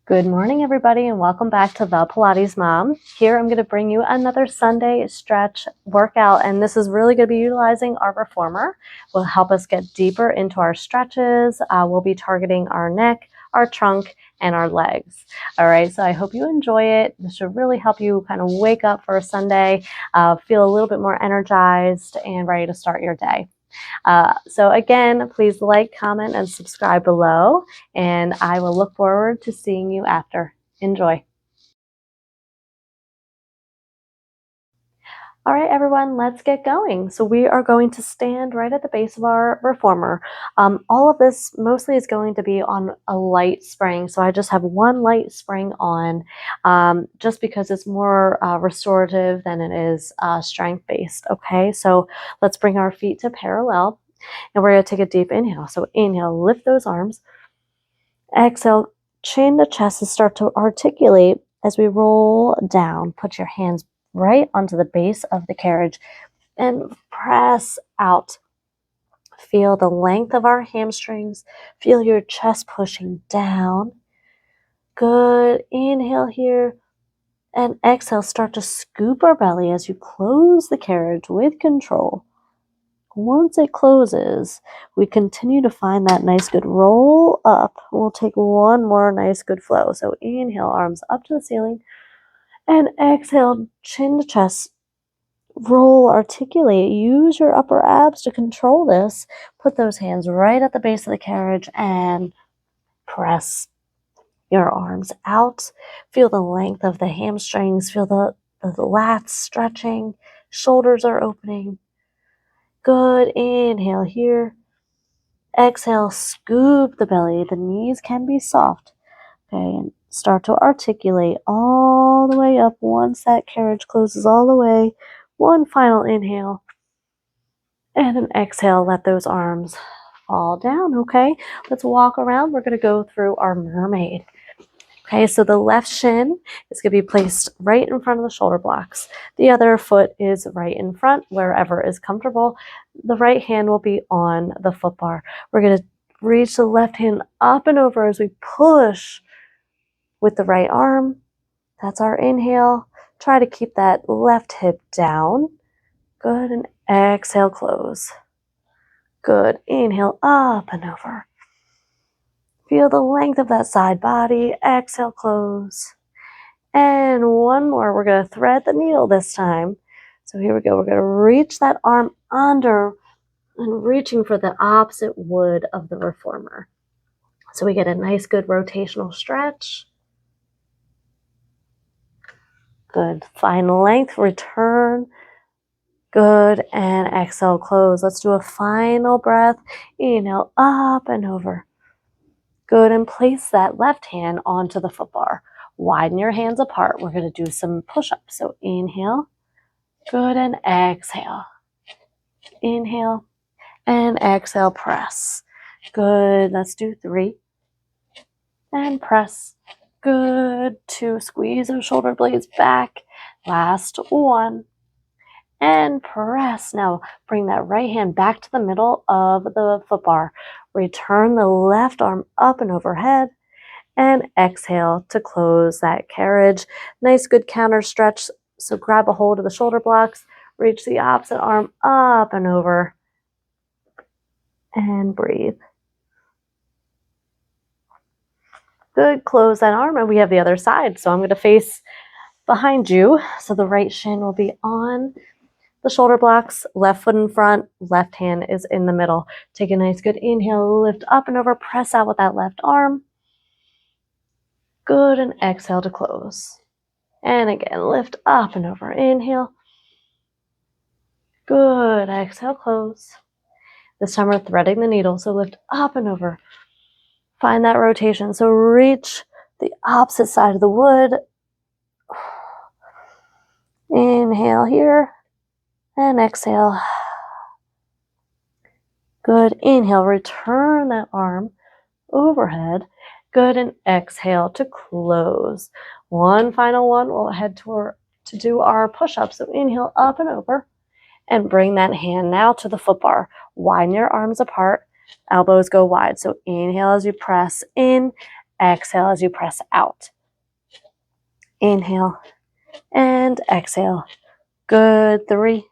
Good morning, everybody, and welcome back to the Pilates Mom. Here I'm going to bring you another Sunday stretch workout, and this is really going to be utilizing our reformer. Will help us get deeper into our stretches. We'll be targeting our neck, our trunk, and our legs. All right, so I hope you enjoy it. This should really help you kind of wake up for a Sunday, feel a little bit more energized and ready to start your day. So again, please like, comment, and subscribe below, and I will look forward to seeing you after. Enjoy. All right, everyone, let's get going. So we are going to stand right at the base of our reformer. All of this mostly is going to be on a light spring. So I just have one light spring on just because it's more restorative than it is strength-based. Okay, so let's bring our feet to parallel. And we're going to take a deep inhale. So inhale, lift those arms. Exhale, chin to chest and start to articulate as we roll down. Put your hands right onto the base of the carriage and press out. Feel the length of our hamstrings. Feel your chest pushing down. Good. Inhale here. And exhale, start to scoop our belly as you close the carriage with control. Once it closes, we continue to find that nice good roll up. We'll take one more nice good flow. So inhale, arms up to the ceiling, and exhale, chin to chest. Roll, articulate, use your upper abs to control this. Put those hands right at the base of the carriage and press your arms out. Feel the length of the hamstrings. Feel the lats stretching. Shoulders are opening. Good. Inhale here. Exhale, scoop the belly. The knees can be soft. Okay, and start to articulate all the way up once that carriage closes all the way. One final inhale. And an exhale, let those arms fall down, okay? Let's walk around. We're going to go through our mermaid. Okay, so the left shin is going to be placed right in front of the shoulder blocks. The other foot is right in front, wherever is comfortable. The right hand will be on the foot bar. We're going to reach the left hand up and over as we push with the right arm. That's our inhale. Try to keep that left hip down. Good, and exhale, close. Good, inhale, up and over. Feel the length of that side body. Exhale, close. And one more. We're going to thread the needle this time. So here we go. We're going to reach that arm under and reaching for the opposite wood of the reformer. So we get a nice, good rotational stretch. Good. Find length. Return. Good. And exhale, close. Let's do a final breath. Inhale, up and over. Good, and place that left hand onto the foot bar. Widen your hands apart. We're going to do some push-ups. So inhale, good, and exhale. Inhale, and exhale, press. Good, let's do 3. And press. Good, 2, squeeze those shoulder blades back. Last 1. And press. Now bring that right hand back to the middle of the foot bar. Return the left arm up and overhead. And exhale to close that carriage. Nice good counter stretch. So grab a hold of the shoulder blocks. Reach the opposite arm up and over. And breathe. Good. Close that arm. And we have the other side. So I'm going to face behind you. So the right shin will be on the shoulder blocks, left foot in front, left hand is in the middle. Take a nice good inhale, lift up and over, press out with that left arm. Good, and exhale to close. And again, lift up and over, inhale. Good, exhale, close. This time we're threading the needle, so lift up and over. Find that rotation, so reach the opposite side of the wood. Inhale here. And exhale. Good. Inhale. Return that arm overhead. Good. And exhale to close. One final one. We'll head to do our push-ups. So inhale up and over. And bring that hand now to the foot bar. Widen your arms apart. Elbows go wide. So inhale as you press in. exhale as you press out. Inhale and exhale. Good. 3.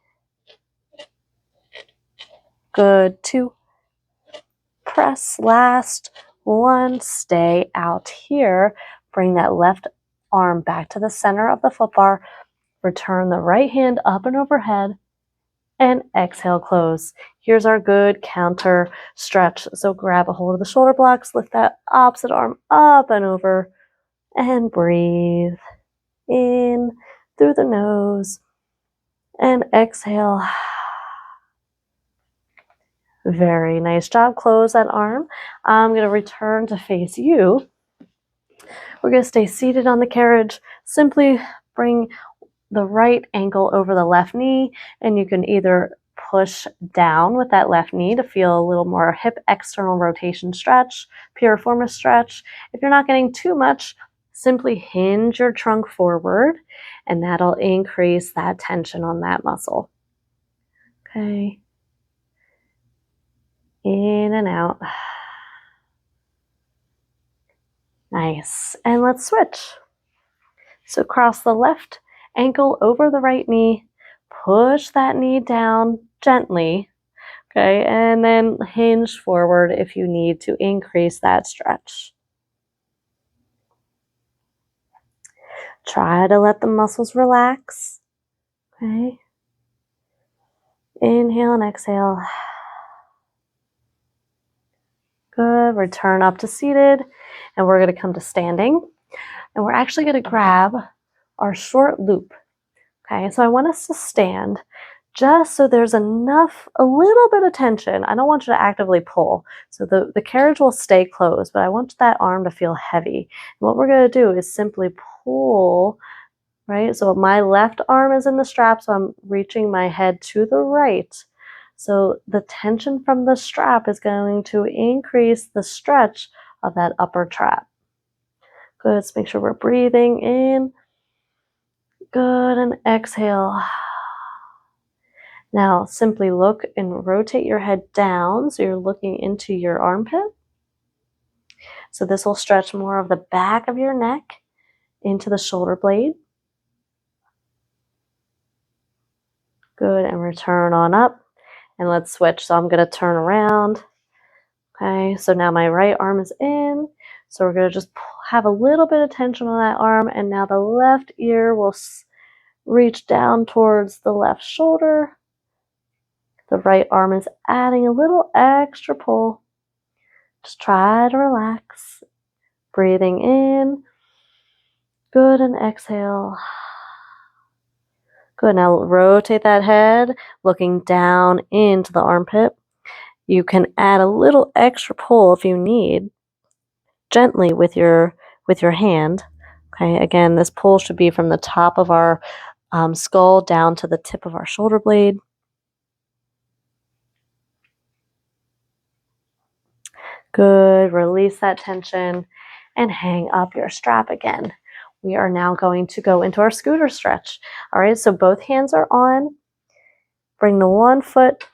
Good. 2. Press. Last 1. Stay out here. Bring that left arm back to the center of the foot bar. Return the right hand up and overhead. And exhale, close. Here's our good counter stretch. So grab a hold of the shoulder blocks, lift that opposite arm up and over, and breathe in through the nose, and exhale. Very nice job. Close that arm. I'm going to return to face you. We're going to stay seated on the carriage. Simply bring the right ankle over the left knee, and you can either push down with that left knee to feel a little more hip external rotation stretch, piriformis stretch. If you're not getting too much, simply hinge your trunk forward, and that'll increase that tension on that muscle. Okay. In and out. Nice. And let's switch. So cross the left ankle over the right knee, push that knee down gently, okay, and then hinge forward if you need to increase that stretch. Try to let the muscles relax, okay. Inhale and exhale. Good. Return up to seated, and we're going to come to standing, and we're actually going to grab our short loop. Okay, so I want us to stand just so there's enough, a little bit of tension. I don't want you to actively pull. So the carriage will stay closed, but I want that arm to feel heavy. And what we're going to do is simply pull, right? So my left arm is in the strap, so I'm reaching my head to the right. So the tension from the strap is going to increase the stretch of that upper trap. Good. Let's make sure we're breathing in. Good, and exhale. Now simply look and rotate your head down so you're looking into your armpit. So this will stretch more of the back of your neck into the shoulder blade. Good, and return on up. And let's switch. So I'm going to turn around. Okay, so now my right arm is in. So we're going to just have a little bit of tension on that arm, and now the left ear will reach down towards the left shoulder. The right arm is adding a little extra pull. Just try to relax. Breathing in. Good, and exhale. Good, now rotate that head, looking down into the armpit. You can add a little extra pull if you need, gently with your hand. Okay, again, this pull should be from the top of our skull down to the tip of our shoulder blade. Good, release that tension and hang up your strap again. We are now going to go into our scooter stretch. All right, so both hands are on. Bring the one foot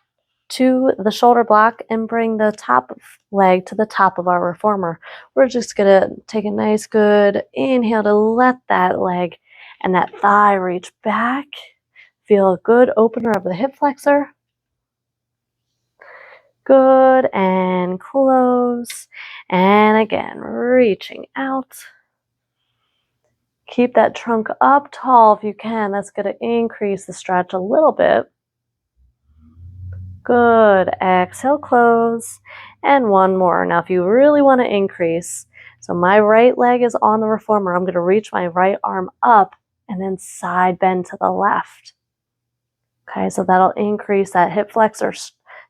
to the shoulder block and bring the top leg to the top of our reformer. We're just gonna take a nice good inhale to let that leg and that thigh reach back. Feel a good opener of the hip flexor. Good, and close. And again, reaching out. Keep that trunk up tall if you can. That's going to increase the stretch a little bit. Good. Exhale, close. And one more. Now, if you really want to increase, so my right leg is on the reformer. I'm going to reach my right arm up and then side bend to the left. Okay, so that'll increase that hip flexor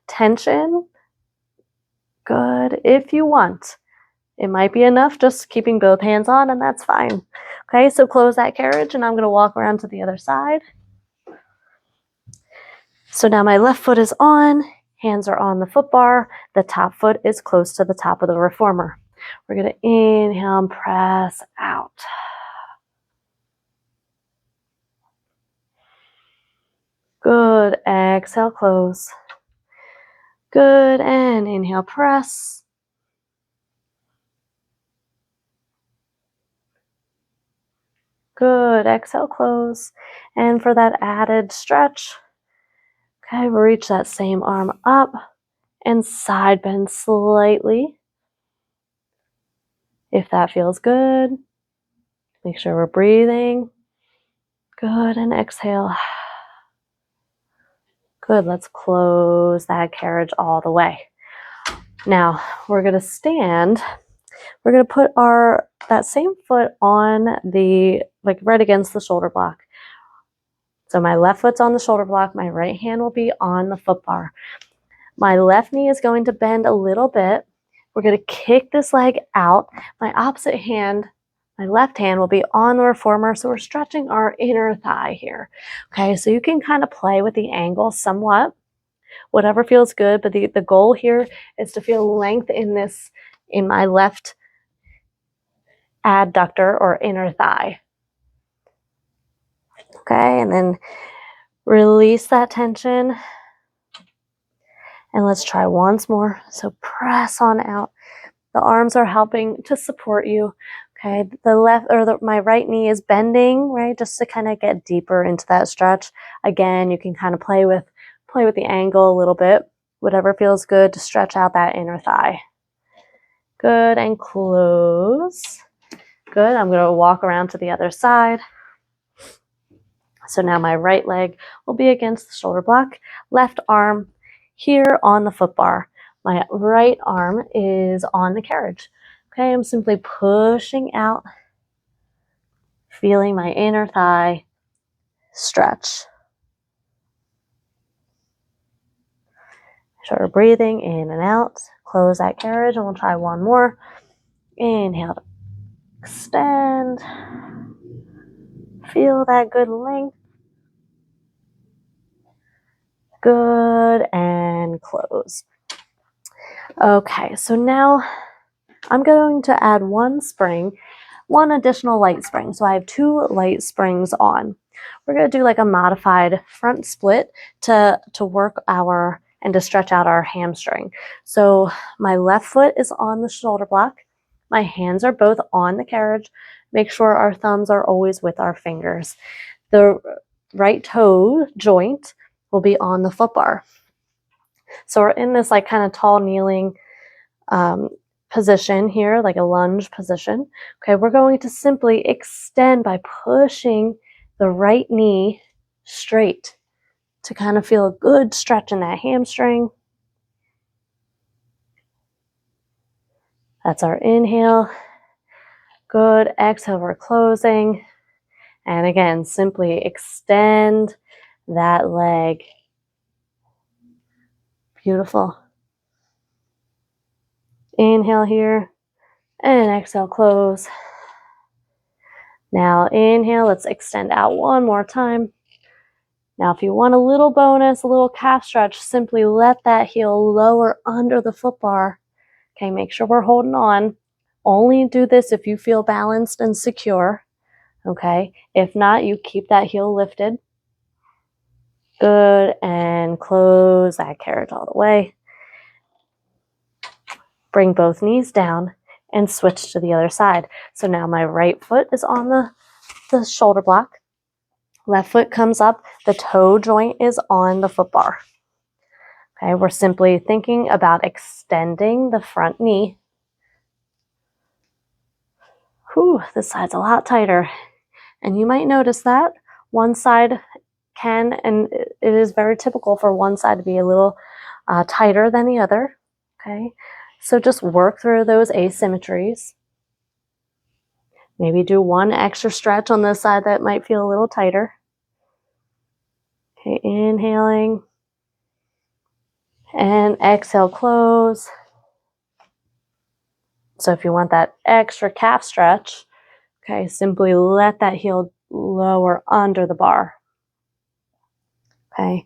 tension. Good. If you want. It might be enough just keeping both hands on, and that's fine. Okay, so close that carriage, and I'm going to walk around to the other side. So now my left foot is on, hands are on the foot bar, the top foot is close to the top of the reformer. We're going to inhale and press out. Good, exhale, close. Good, and inhale, press. Good. Exhale, close. And for that added stretch, okay, reach that same arm up and side bend slightly. If that feels good, make sure we're breathing. Good, and exhale. Good, let's close that carriage all the way. Now, we're gonna stand. We're gonna put that same foot on the, like right against the shoulder block. So my left foot's on the shoulder block, my right hand will be on the foot bar. My left knee is going to bend a little bit. We're going to kick this leg out. My opposite hand, my left hand, will be on the reformer, so we're stretching our inner thigh here. Okay, so you can kind of play with the angle somewhat, whatever feels good, but the goal here is to feel length in my left adductor or inner thigh. Okay, and then release that tension. And let's try once more. So press on out. The arms are helping to support you. Okay, my right knee is bending, right? Just to kind of get deeper into that stretch. Again, you can kind of play with the angle a little bit. Whatever feels good to stretch out that inner thigh. Good, and close. Good, I'm gonna walk around to the other side. So now my right leg will be against the shoulder block, left arm here on the foot bar. My right arm is on the carriage. Okay, I'm simply pushing out, feeling my inner thigh stretch. So we're breathing in and out. Close that carriage, and we'll try one more. Inhale to extend. Feel that good length. Good, and close. Okay, so now I'm going to add one additional light spring. So I have 2 light springs on. We're going to do like a modified front split to work and to stretch out our hamstring. So my left foot is on the shoulder block. My hands are both on the carriage. Make sure our thumbs are always with our fingers. The right toe joint will be on the foot bar. So we're in this like kind of tall kneeling position here, like a lunge position. Okay, we're going to simply extend by pushing the right knee straight to kind of feel a good stretch in that hamstring. That's our inhale. Good. Exhale, we're closing. And again, simply extend that leg. Beautiful. Inhale here, and exhale, close. Now inhale, let's extend out one more time. Now if you want a little bonus, a little calf stretch, simply let that heel lower under the foot bar. Okay, make sure we're holding on. Only do this if you feel balanced and secure. Okay, if not, you keep that heel lifted. Good, and close that carriage all the way. Bring both knees down and switch to the other side. So now my right foot is on the shoulder block. Left foot comes up. The toe joint is on the foot bar. Okay, we're simply thinking about extending the front knee. Whew, this side's a lot tighter. And you might notice that one side can, and it is very typical for one side to be a little tighter than the other. Okay, so just work through those asymmetries. Maybe do one extra stretch on this side that might feel a little tighter. Okay, inhaling. And exhale, close. So if you want that extra calf stretch, okay, simply let that heel lower under the bar. Okay,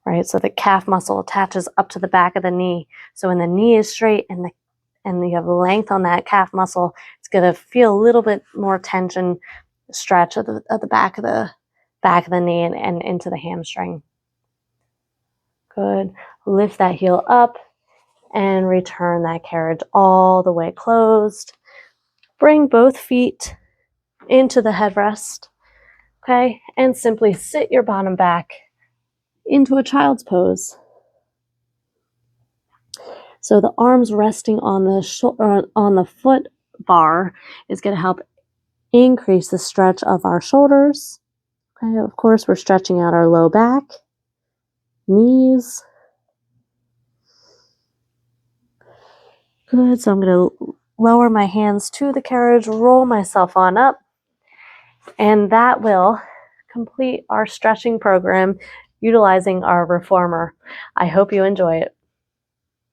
right, so the calf muscle attaches up to the back of the knee. So when the knee is straight and you have length on that calf muscle, it's going to feel a little bit more tension stretch at the back of the knee and into the hamstring. Good. Lift that heel up and return that carriage all the way closed. Bring both feet into the headrest, okay? And simply sit your bottom back into a child's pose. So the arms resting on the foot bar is going to help increase the stretch of our shoulders. Okay, of course, we're stretching out our low back, knees. Good, so I'm going to lower my hands to the carriage, roll myself on up, and that will complete our stretching program utilizing our reformer. I hope you enjoy it.